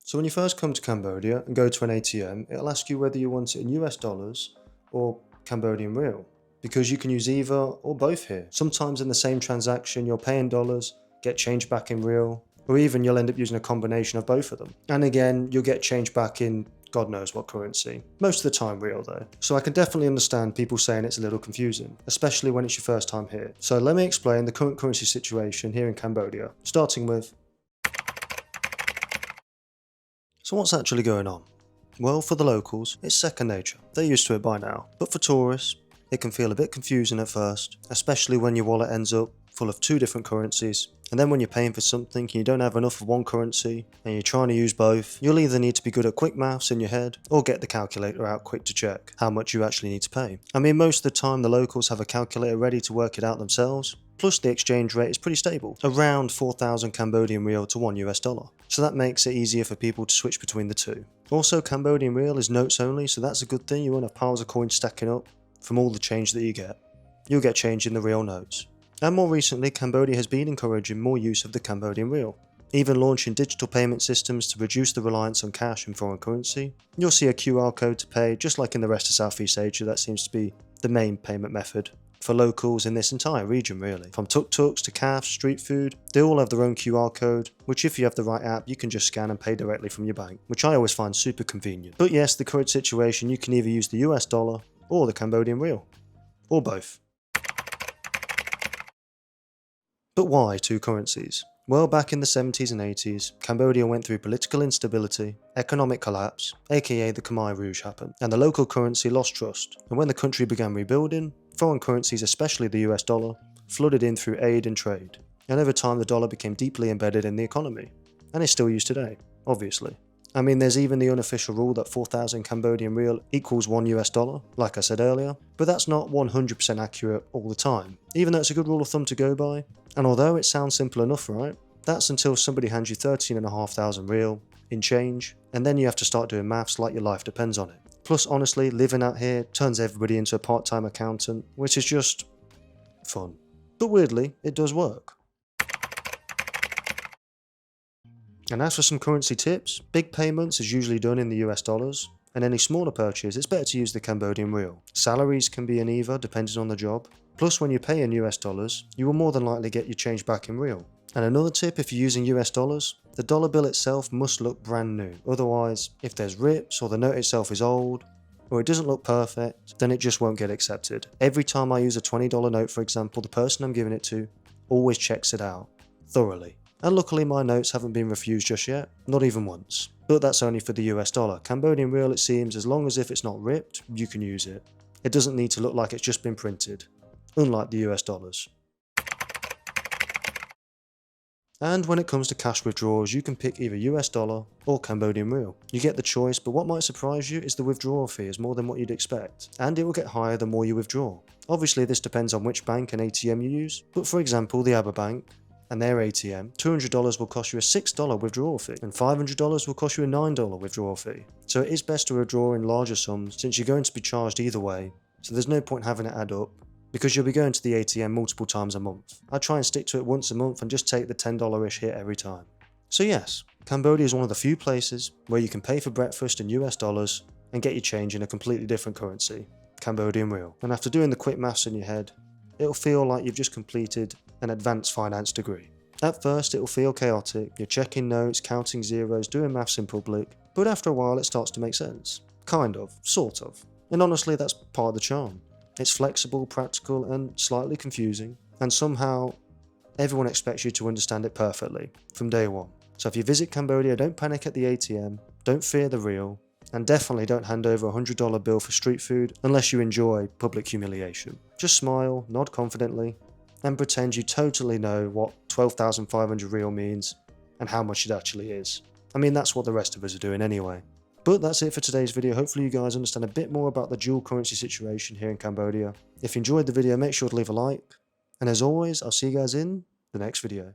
So when you first come to Cambodia and go to an ATM, it'll ask you whether you want it in US dollars or Cambodian Riel, because you can use either or both here. Sometimes in the same transaction you'll pay in dollars, get change back in Riel, or even you'll end up using a combination of both of them. And again, you'll get change back in God knows what currency. Most of the time Riel though. So I can definitely understand people saying it's a little confusing, especially when it's your first time here. So let me explain the current currency situation here in Cambodia, starting with So what's actually going on? Well, for the locals, it's second nature. They're used to it by now. But for tourists, it can feel a bit confusing at first, especially when your wallet ends up full of two different currencies. And then when you're paying for something and you don't have enough of one currency and you're trying to use both, you'll either need to be good at quick maths in your head or get the calculator out quick to check how much you actually need to pay. I mean, most of the time the locals have a calculator ready to work it out themselves. Plus the exchange rate is pretty stable, around 4,000 Cambodian Riel to $1 US. So that makes it easier for people to switch between the two. Also, Cambodian Riel is notes only, so that's a good thing. You won't have piles of coins stacking up from all the change that you get. You'll get change in the real notes. And more recently, Cambodia has been encouraging more use of the Cambodian Riel, even launching digital payment systems to reduce the reliance on cash and foreign currency. You'll see a QR code to pay, just like in the rest of Southeast Asia. That seems to be the main payment method for locals in this entire region really. From tuk-tuks to cafes, street food, they all have their own QR code, which if you have the right app, you can just scan and pay directly from your bank, which I always find super convenient. But yes, the current situation, you can either use the US dollar or the Cambodian Riel, or both. But why two currencies? Well, back in the 70s and 80s, Cambodia went through political instability, economic collapse, aka the Khmer Rouge happened, and the local currency lost trust. And when the country began rebuilding, foreign currencies, especially the US dollar, flooded in through aid and trade. And over time the dollar became deeply embedded in the economy, and is still used today, obviously. I mean, there's even the unofficial rule that 4,000 Cambodian Riel equals $1 US, like I said earlier, but that's not 100% accurate all the time, even though it's a good rule of thumb to go by. And although it sounds simple enough, right? That's until somebody hands you 13,500 Riel in change, and then you have to start doing maths like your life depends on it. Plus, honestly, living out here turns everybody into a part-time accountant, which is just fun. But weirdly, it does work. And as for some currency tips, big payments is usually done in the US dollars, and any smaller purchase, it's better to use the Cambodian Riel. Salaries can be in either, depending on the job. Plus, when you pay in US dollars, you will more than likely get your change back in Riel. And another tip, if you're using US dollars, the dollar bill itself must look brand new. Otherwise, if there's rips or the note itself is old, or it doesn't look perfect, then it just won't get accepted. Every time I use a $20 note, for example, the person I'm giving it to always checks it out thoroughly. And luckily my notes haven't been refused just yet, not even once. But that's only for the US dollar. Cambodian Riel, it seems, as long as if it's not ripped, you can use it. It doesn't need to look like it's just been printed, unlike the US dollars. And when it comes to cash withdrawals, you can pick either US dollar or Cambodian Riel. You get the choice, but what might surprise you is the withdrawal fee is more than what you'd expect, and it will get higher the more you withdraw. Obviously this depends on which bank and ATM you use, but for example the ABA bank and their ATM, $200 will cost you a $6 withdrawal fee, and $500 will cost you a $9 withdrawal fee. So it is best to withdraw in larger sums since you're going to be charged either way, so there's no point having it add up, because you'll be going to the ATM multiple times a month. I try and stick to it once a month and just take the $10-ish hit every time. So yes, Cambodia is one of the few places where you can pay for breakfast in US dollars and get your change in a completely different currency, Cambodian Riel. And after doing the quick maths in your head, it'll feel like you've just completed an advanced finance degree. At first it will feel chaotic, you're checking notes, counting zeros, doing maths in public, but after a while it starts to make sense. Kind of, sort of. And honestly that's part of the charm. It's flexible, practical and slightly confusing, and somehow everyone expects you to understand it perfectly from day one. So if you visit Cambodia, don't panic at the ATM, don't fear the Riel, and definitely don't hand over a $100 bill for street food unless you enjoy public humiliation. Just smile, nod confidently, and pretend you totally know what 12,500 Riel means and how much it actually is. I mean, that's what the rest of us are doing anyway. But that's it for today's video. Hopefully you guys understand a bit more about the dual currency situation here in Cambodia. If you enjoyed the video, make sure to leave a like. And as always, I'll see you guys in the next video.